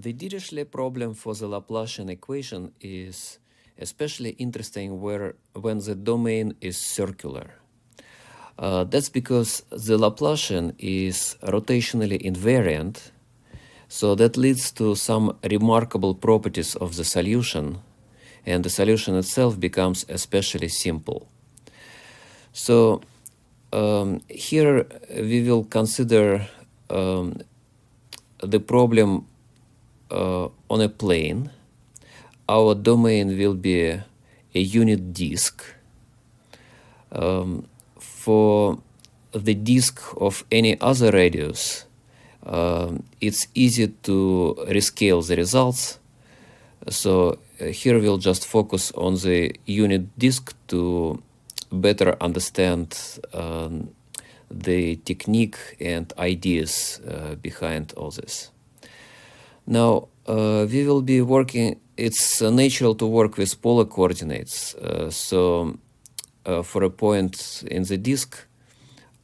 The Dirichlet problem for the Laplacian equation is especially interesting when the domain is circular. That's because the Laplacian is rotationally invariant, so that leads to some remarkable properties of the solution, and the solution itself becomes especially simple. So here we will consider the problem on a plane. Our domain will be a unit disk. For the disk of any other radius, it's easy to rescale the results. So here we'll just focus on the unit disk to better understand the technique and ideas behind all this. Now, we will be working, it's natural to work with polar coordinates. So for a point in the disk,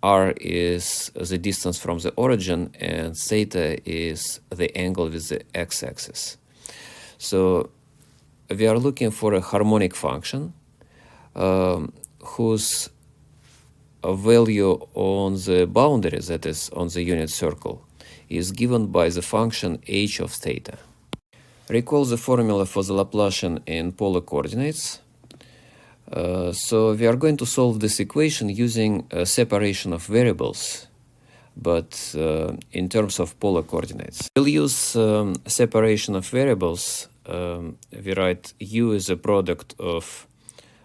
r is the distance from the origin and theta is the angle with the x-axis. So we are looking for a harmonic function whose value on the boundary, that is on the unit circle, is given by the function h of theta. Recall the formula for the Laplacian in polar coordinates. So we are going to solve this equation using a separation of variables, but in terms of polar coordinates. We'll use separation of variables. We write u as a product of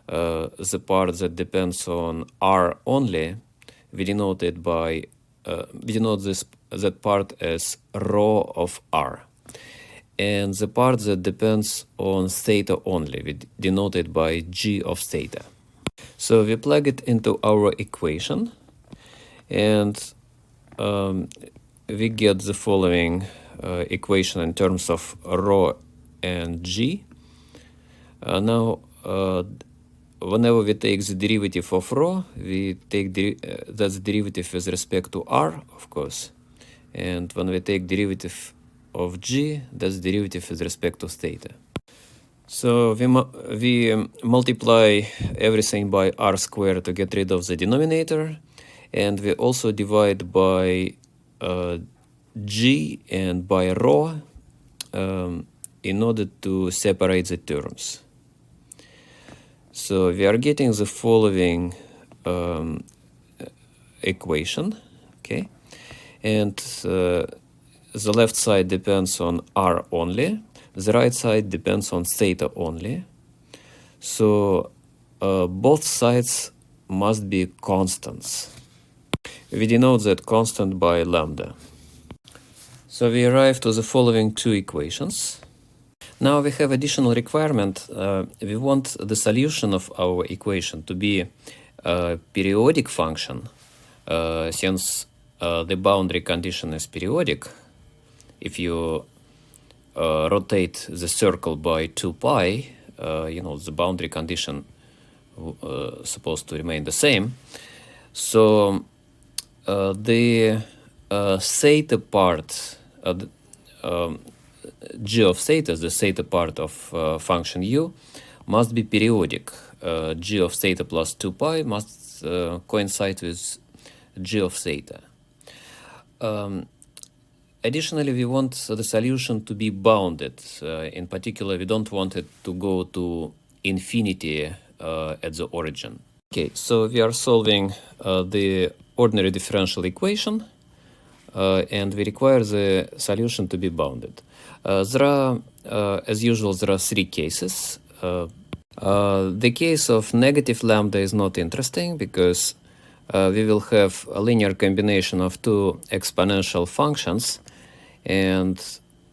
the part that depends on r only. We denote it by we denote that part as rho of r, and the part that depends on theta only, we denote it by g of theta. So we plug it into our equation, and we get the following equation in terms of rho and g. Now, whenever we take the derivative of rho, we take that's derivative with respect to r, of course. And when we take derivative of g, that's derivative with respect to theta. So we multiply everything by r squared to get rid of the denominator. And we also divide by g and by rho in order to separate the terms. So we are getting the following equation, okay? And the left side depends on r only, the right side depends on theta only. So both sides must be constants. We denote that constant by lambda. So we arrive to the following two equations. Now we have additional requirement. We want the solution of our equation to be a periodic function. Since the boundary condition is periodic, if you rotate the circle by 2 pi, the boundary condition supposed to remain the same. So the theta part, g of theta, the theta part of function u, must be periodic. G of theta plus 2 pi must coincide with g of theta. Additionally, we want the solution to be bounded. In particular, we don't want it to go to infinity at the origin. Okay, so we are solving the ordinary differential equation, and we require the solution to be bounded. There are, as usual, there are 3 cases. The case of negative lambda is not interesting because we will have a linear combination of 2 exponential functions, and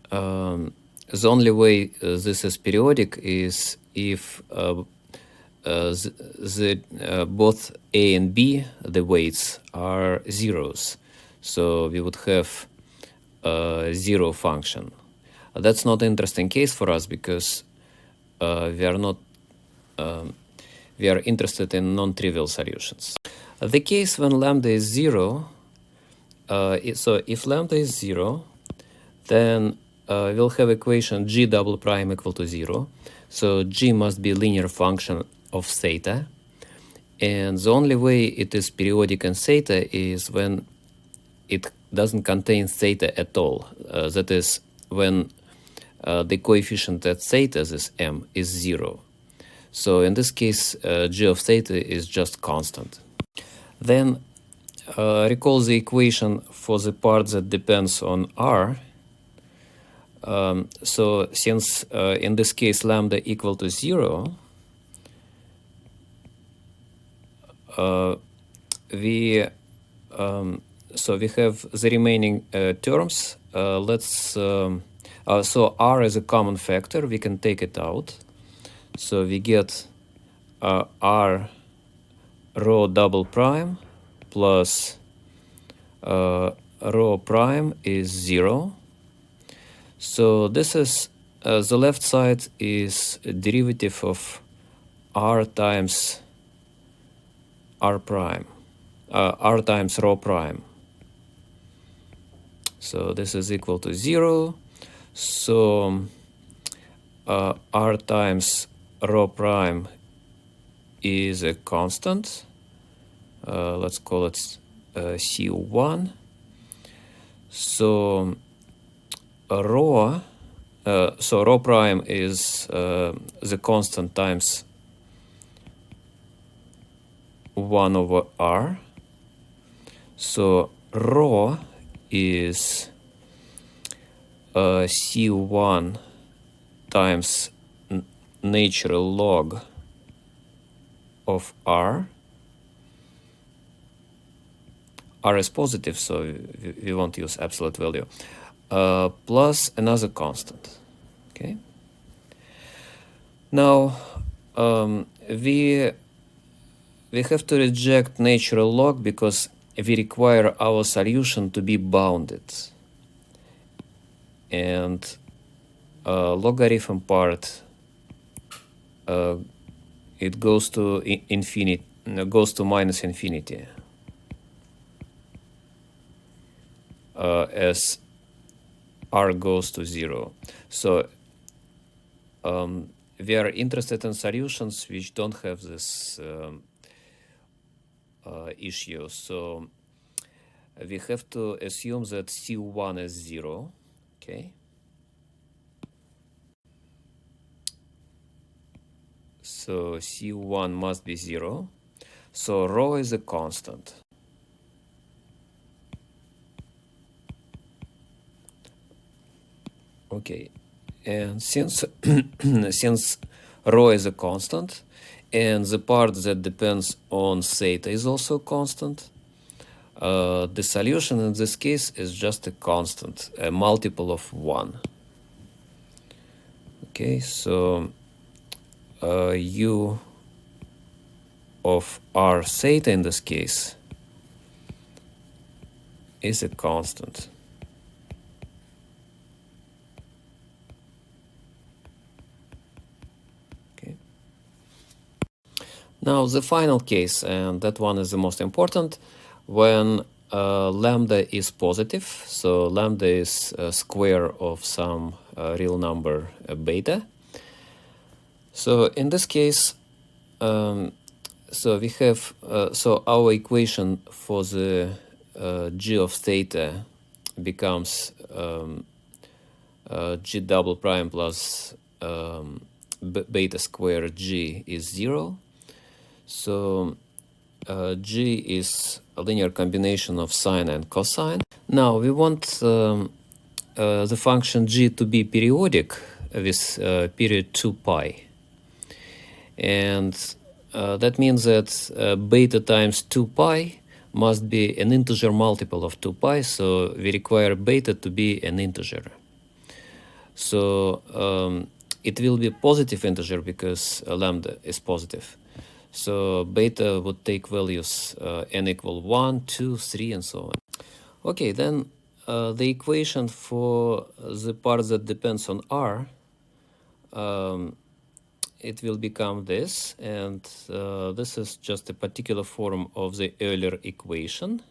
the only way this is periodic is if both a and b, the weights, are zeros. So we would have a zero function. That's not an interesting case for us because we are interested in non-trivial solutions. The case when lambda is 0, so if lambda is 0, then we'll have equation g double prime equal to 0. So g must be a linear function of theta. And the only way it is periodic in theta is when it doesn't contain theta at all. That is, when the coefficient at theta, this m, is 0. So in this case, g of theta is just constant. Then recall the equation for the part that depends on r. So since in this case lambda equal to 0, we have the remaining terms. So r is a common factor. We can take it out. So we get r rho double prime plus rho prime is 0. So this is the left side is a derivative of r times r prime, r times rho prime. So this is equal to 0. So r times rho prime is a constant. Let's call it C1. So rho prime is the constant times 1 over r. So rho is C1 times natural log of r. R is positive, so we won't use absolute value, plus another constant. Okay. Now we have to reject natural log because we require our solution to be bounded, and logarithm part it goes to infinity, goes to minus infinity. As r goes to 0. So we are interested in solutions which don't have this issue. So we have to assume that C1 is 0. Okay. So C1 must be 0. So rho is a constant. Okay, and since since rho is a constant, and the part that depends on theta is also constant, the solution in this case is just a constant, a multiple of 1. Okay, so u of r theta in this case is a constant. Now the final case, and that one is the most important, when lambda is positive. So lambda is a square of some real number beta. So in this case, so we have so our equation for the g of theta becomes g double prime plus beta square g is 0. So g is a linear combination of sine and cosine. Now we want the function g to be periodic with period 2 pi. And that means that beta times 2 pi must be an integer multiple of 2 pi, so we require beta to be an integer. So it will be a positive integer because lambda is positive. So beta would take values n equal 1, 2, 3, and so on. Okay, then the equation for the part that depends on r, it will become this, and this is just a particular form of the earlier equation.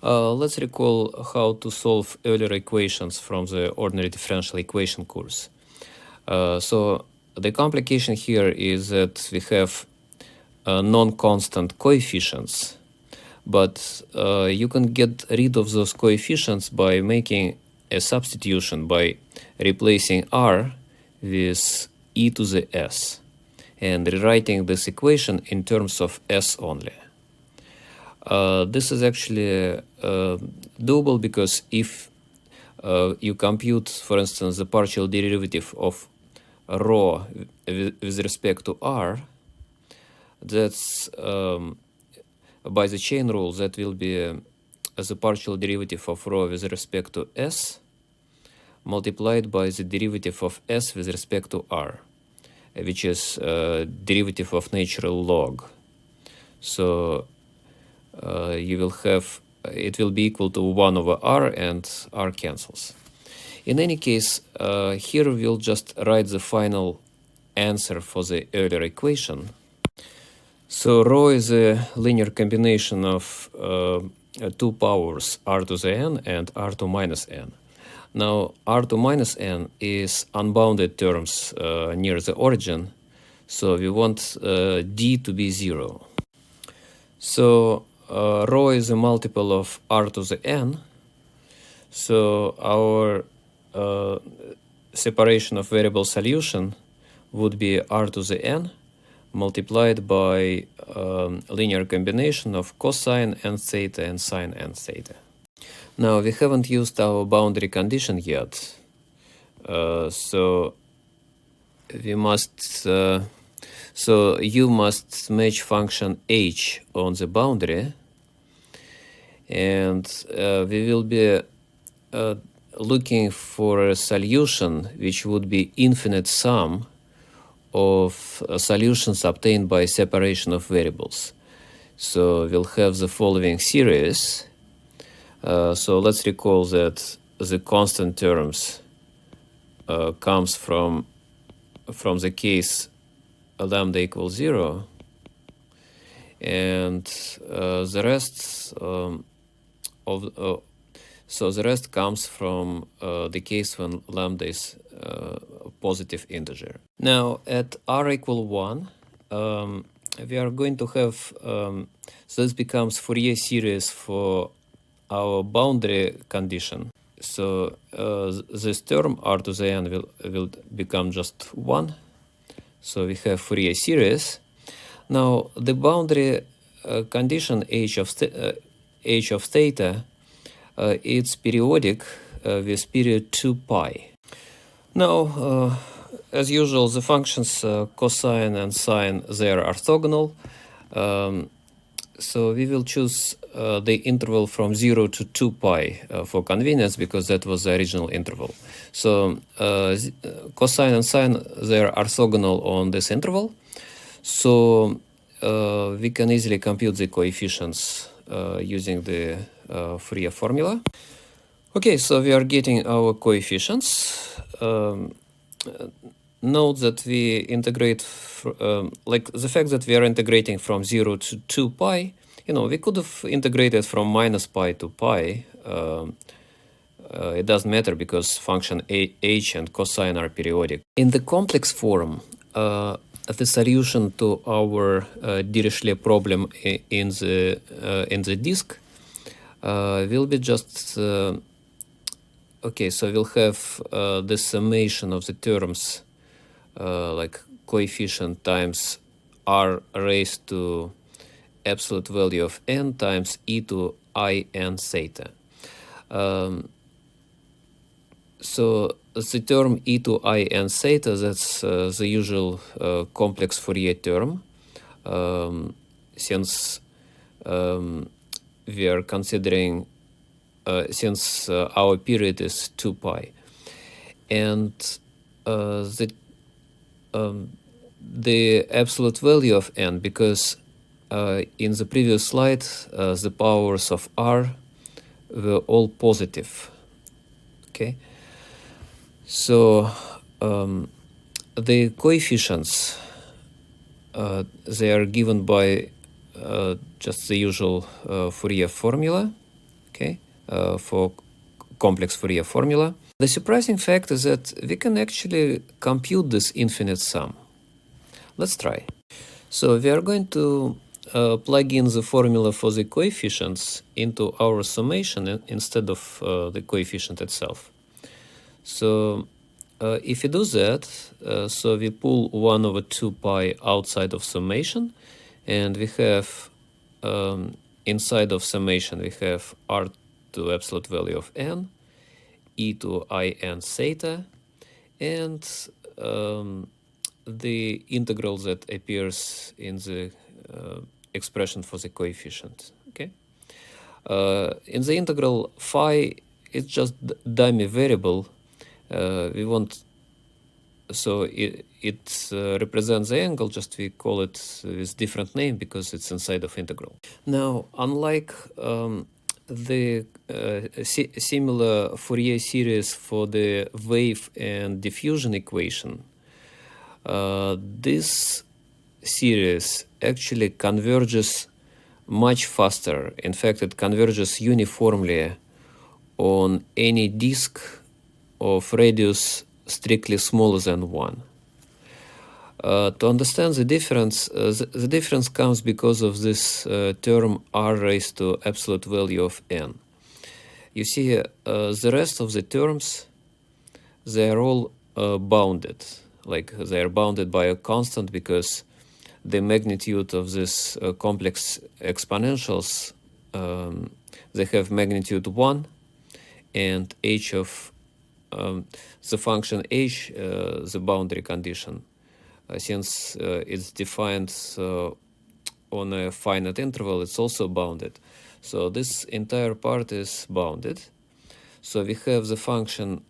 Let's recall how to solve earlier equations from the ordinary differential equation course. So the complication here is that we have non-constant coefficients, but you can get rid of those coefficients by making a substitution, by replacing r with e to the s and rewriting this equation in terms of s only. This is actually doable because if you compute, for instance, the partial derivative of rho with respect to r, that's by the chain rule, that will be the partial derivative of rho with respect to s multiplied by the derivative of s with respect to r, which is derivative of natural log. So you will have, it will be equal to 1 over r, and r cancels. In any case, here we'll just write the final answer for the earlier equation. So rho is a linear combination of two powers, r to the n and r to minus n. Now, r to minus n is unbounded terms near the origin, so we want d to be 0. So rho is a multiple of r to the n, so our separation of variable solution would be r to the n multiplied by linear combination of cosine n theta and sine n theta. Now, we haven't used our boundary condition yet, so we must so you must match function h on the boundary, and we will be looking for a solution which would be infinite sum of solutions obtained by separation of variables. So we'll have the following series. So let's recall that the constant terms comes from the case lambda equals 0, and the rest so the rest comes from the case when lambda is a positive integer. Now, at r equal 1, we are going to have, so this becomes Fourier series for our boundary condition. So this term r to the n will become just 1. So we have Fourier series. Now, the boundary condition h of theta, it's periodic with period 2 pi. Now, as usual, the functions cosine and sine, they are orthogonal. So we will choose the interval from 0 to 2 pi for convenience, because that was the original interval. So cosine and sine, they are orthogonal on this interval. So we can easily compute the coefficients using the Fourier formula. Okay, so we are getting our coefficients. Note that we integrate, like the fact that we are integrating from 0 to 2 pi, we could have integrated from minus pi to pi. It doesn't matter because function h and cosine are periodic. In the complex form, the solution to our Dirichlet problem in the disk will be just okay. So we'll have the summation of the terms like coefficient times r raised to absolute value of n times e to I n theta. So the term e to I n theta, that's the usual complex Fourier term, since we are considering, since our period is 2 pi. And the absolute value of n, because in the previous slide, the powers of r were all positive. Okay, so the coefficients, they are given by just the usual Fourier formula. okay, for complex Fourier formula. The surprising fact is that we can actually compute this infinite sum. Let's try. So we are going to plug in the formula for the coefficients into our summation instead of the coefficient itself. So if you do that, so we pull 1 over 2 pi outside of summation, and we have inside of summation we have r to absolute value of n, e to in theta, and the integral that appears in the expression for the coefficient. Okay. In the integral, phi is just dummy variable. We want, so it represents the angle, just we call it with different name because it's inside of integral. Now, unlike the similar Fourier series for the wave and diffusion equation, this series actually converges much faster. In fact, it converges uniformly on any disk of radius strictly smaller than 1. To understand the difference, the difference comes because of this term r raised to absolute value of n. You see, the rest of the terms, they are all bounded. Like they are bounded by a constant because the magnitude of this complex exponentials, they have magnitude 1, and h of the function h, the boundary condition, since it's defined on a finite interval, it's also bounded. So this entire part is bounded. So we have the function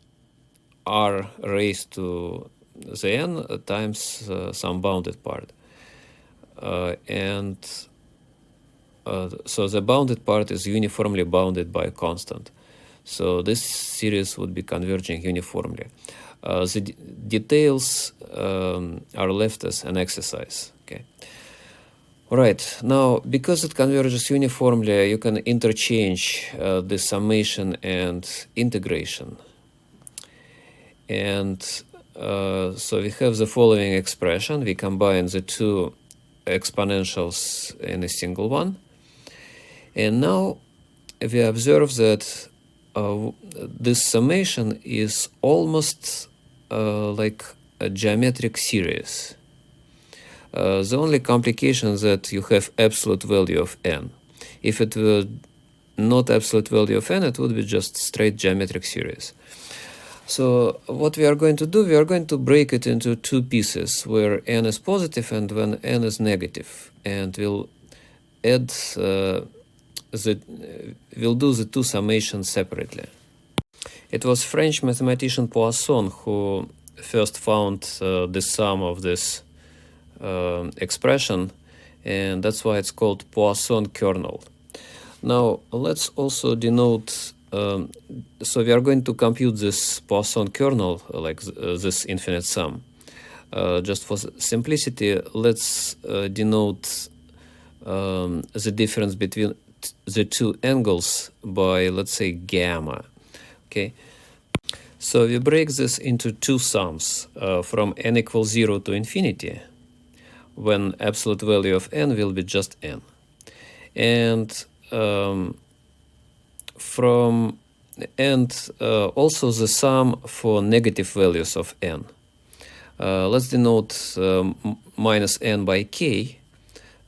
r raised to the n times some bounded part. So the bounded part is uniformly bounded by a constant. So this series would be converging uniformly. The details are left as an exercise. Okay. All right. Now, because it converges uniformly, you can interchange the summation and integration. And so we have the following expression. We combine the two exponentials in a single one. And now we observe that this summation is almost like a geometric series. The only complication is that you have absolute value of n. If it were not absolute value of n, it would be just straight geometric series. So what we are going to do, we are going to break it into two pieces where n is positive and when n is negative, and we'll add we'll do the two summations separately. It was French mathematician Poisson who first found the sum of this expression, and that's why it's called Poisson kernel. Now let's also denote, so we are going to compute this Poisson kernel, like this infinite sum. Just for simplicity, let's denote the difference between the two angles by, let's say, gamma. Okay. So we break this into two sums from n equals 0 to infinity, when absolute value of n will be just n. And also the sum for negative values of n. Let's denote minus n by k.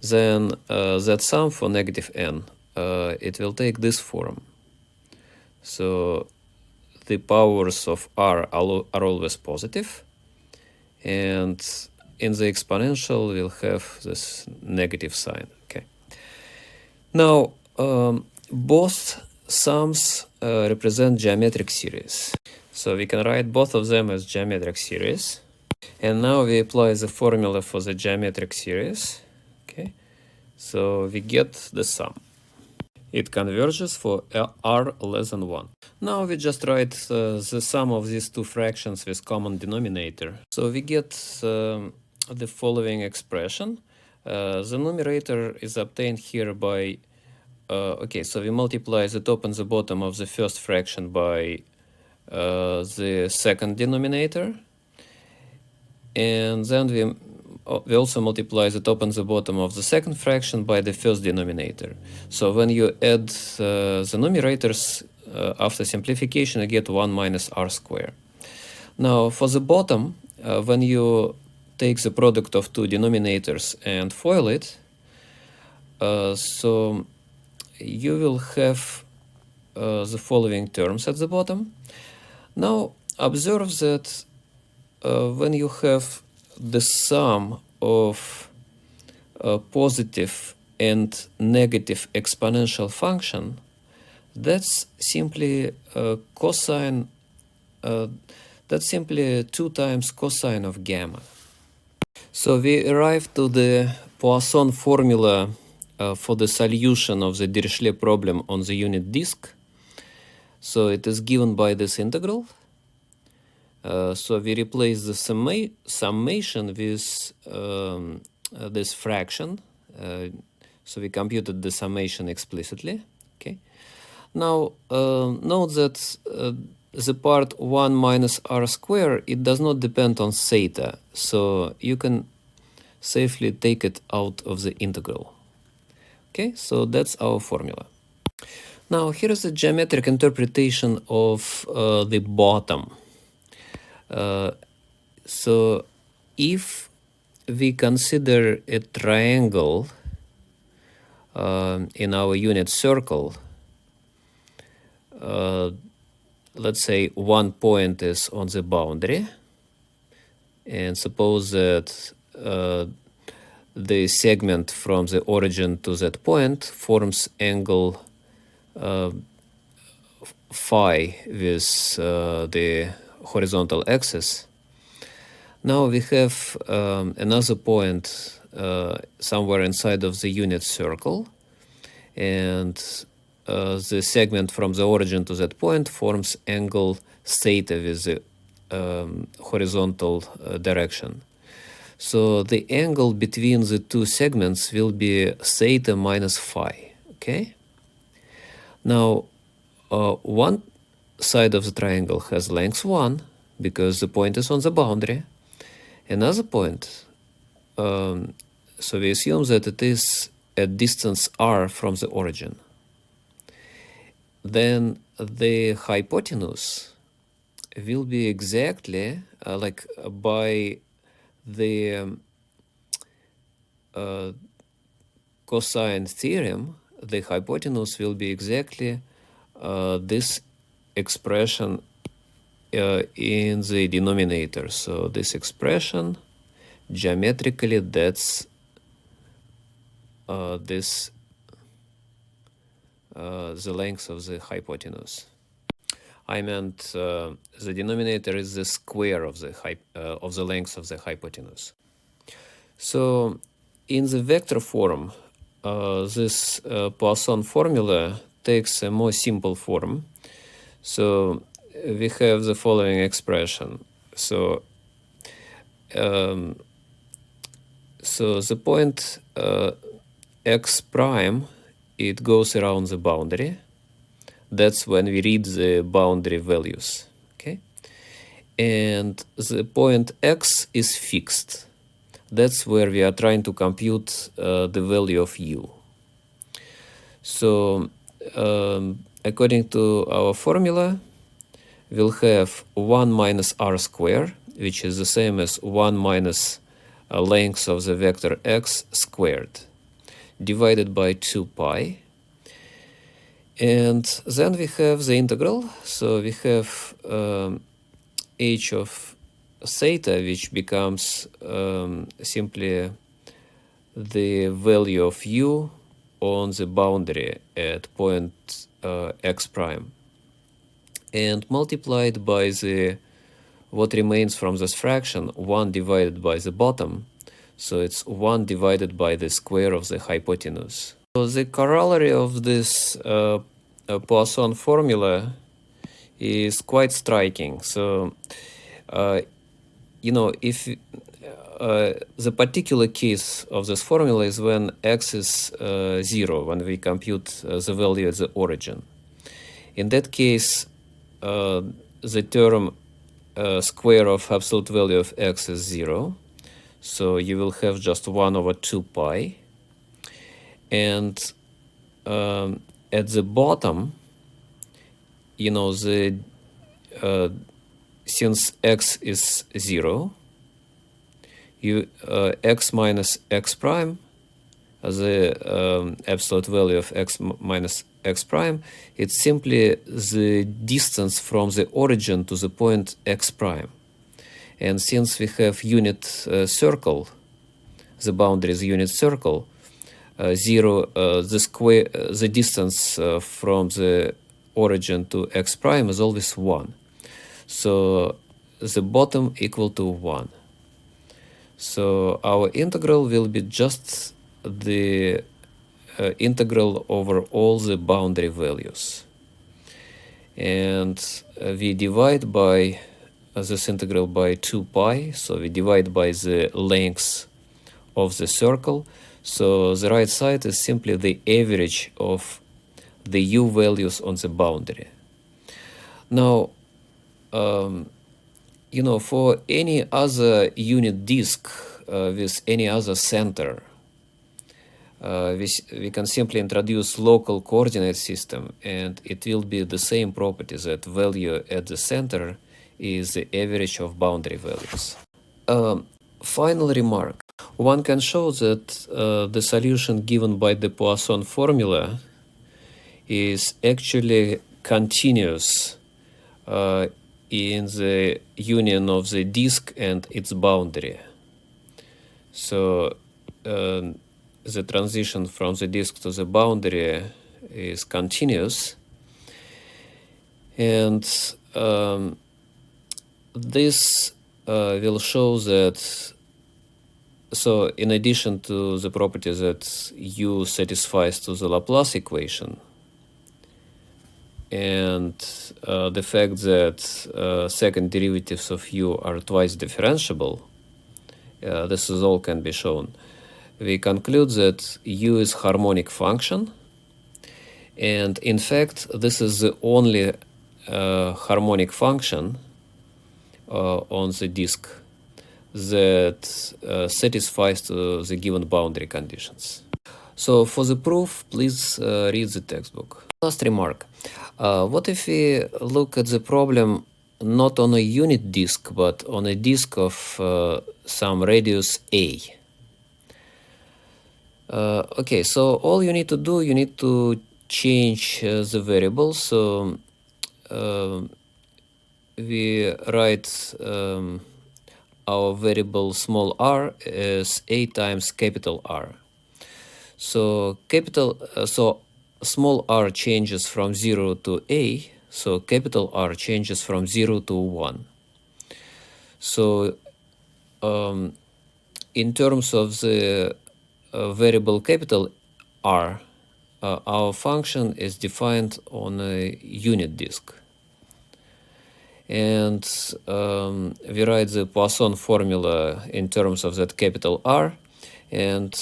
Then that sum for negative n, it will take this form. So the powers of r are always positive, and in the exponential we'll have this negative sign. Okay. Now both sums represent geometric series, so we can write both of them as geometric series. And now we apply the formula for the geometric series. Okay, so we get the sum. It converges for r less than 1. Now we just write the sum of these two fractions with common denominator. So we get the following expression. The numerator is obtained here by okay, so we multiply the top and the bottom of the first fraction by the second denominator, and then we also multiply the top and the bottom of the second fraction by the first denominator. So when you add the numerators after simplification, you get 1 minus r squared. Now for the bottom, when you take the product of two denominators and FOIL it, so you will have the following terms at the bottom. Now observe that when you have the sum of positive and negative exponential function, that's simply cosine, that's simply 2 times cosine of gamma. So we arrive to the Poisson formula for the solution of the Dirichlet problem on the unit disk. So it is given by this integral. So we replace the summation with this fraction. So we computed the summation explicitly. Okay. Now note that the part 1 minus r squared, it does not depend on theta. So you can safely take it out of the integral. Okay, so that's our formula. Now here is the geometric interpretation of the bottom. So if we consider a triangle in our unit circle, let's say one point is on the boundary, and suppose that the segment from the origin to that point forms angle phi with the horizontal axis. Now we have another point somewhere inside of the unit circle, and the segment from the origin to that point forms angle theta with the horizontal direction. So the angle between the two segments will be theta minus phi. Okay. Now one side of the triangle has length 1 because the point is on the boundary. Another point, so we assume that it is at distance r from the origin. Then the hypotenuse will be exactly like by the cosine theorem, the hypotenuse will be exactly this expression in the denominator. So this expression geometrically, that's this the length of the hypotenuse. I meant the denominator is the square of the length of the hypotenuse. So in the vector form, this Poisson formula takes a more simple form. So we have the following expression. So the point x prime, it goes around the boundary. That's when we read the boundary values. Okay, and the point x is fixed. That's where we are trying to compute the value of u. So according to our formula, we'll have 1 minus r squared, which is the same as 1 minus length of the vector x squared, divided by 2 pi. And then we have the integral. So we have h of theta, which becomes simply the value of u on the boundary at point x prime, and multiplied by the what remains from this fraction, 1 divided by the bottom. So it's 1 divided by the square of the hypotenuse. So the corollary of this Poisson formula is quite striking. So if the particular case of this formula is when x is 0, when we compute the value at the origin. In that case, the term square of absolute value of x is 0. So you will have just 1 over 2 pi. And at the bottom, since x is 0, x minus x prime, the absolute value of x minus x prime, it's simply the distance from the origin to the point x prime. And since we have unit circle, the boundary is unit circle, the distance from the origin to x prime is always 1. So the bottom equal to 1. So our integral will be just the integral over all the boundary values. And we divide by this integral by 2 pi. So we divide by the length of the circle. So the right side is simply the average of the u values on the boundary. Now, for any other unit disk with any other center, we can simply introduce local coordinate system, and it will be the same property that value at the center is the average of boundary values. Final remark. One can show that the solution given by the Poisson formula is actually continuous in the union of the disk and its boundary. So the transition from the disk to the boundary is continuous, and this will show that, so in addition to the property that u satisfies to the Laplace equation, and the fact that second derivatives of u are twice differentiable, this is all can be shown. We conclude that u is harmonic function, and in fact this is the only harmonic function on the disk that satisfies to the given boundary conditions. So for the proof, please read the textbook. Last remark. What if we look at the problem not on a unit disk, but on a disk of some radius a? Okay, so all you need to do, you need to change the variables. So we write our variable small r as a times capital R. So small r changes from 0 to a, so capital R changes from 0 to 1. So in terms of the variable capital R, our function is defined on a unit disk. And we write the Poisson formula in terms of that capital R. And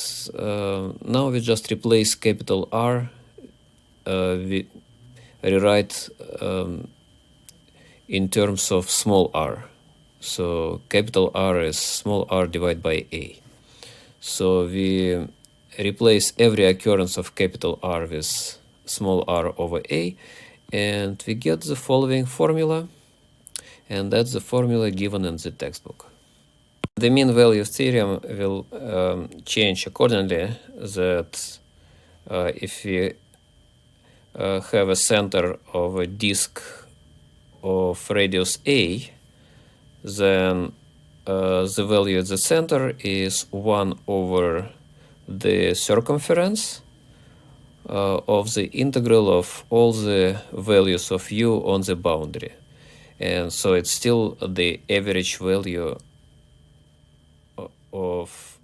now we just replace capital R, we rewrite in terms of small r. So capital R is small r divided by a. So we replace every occurrence of capital R with small r over a, and we get the following formula, and that's the formula given in the textbook. The mean value theorem will change accordingly, that if we have a center of a disk of radius a, then the value at the center is 1 over the circumference of the integral of all the values of u on the boundary. And so it's still the average value of,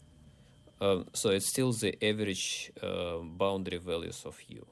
so it's still the average boundary values of u.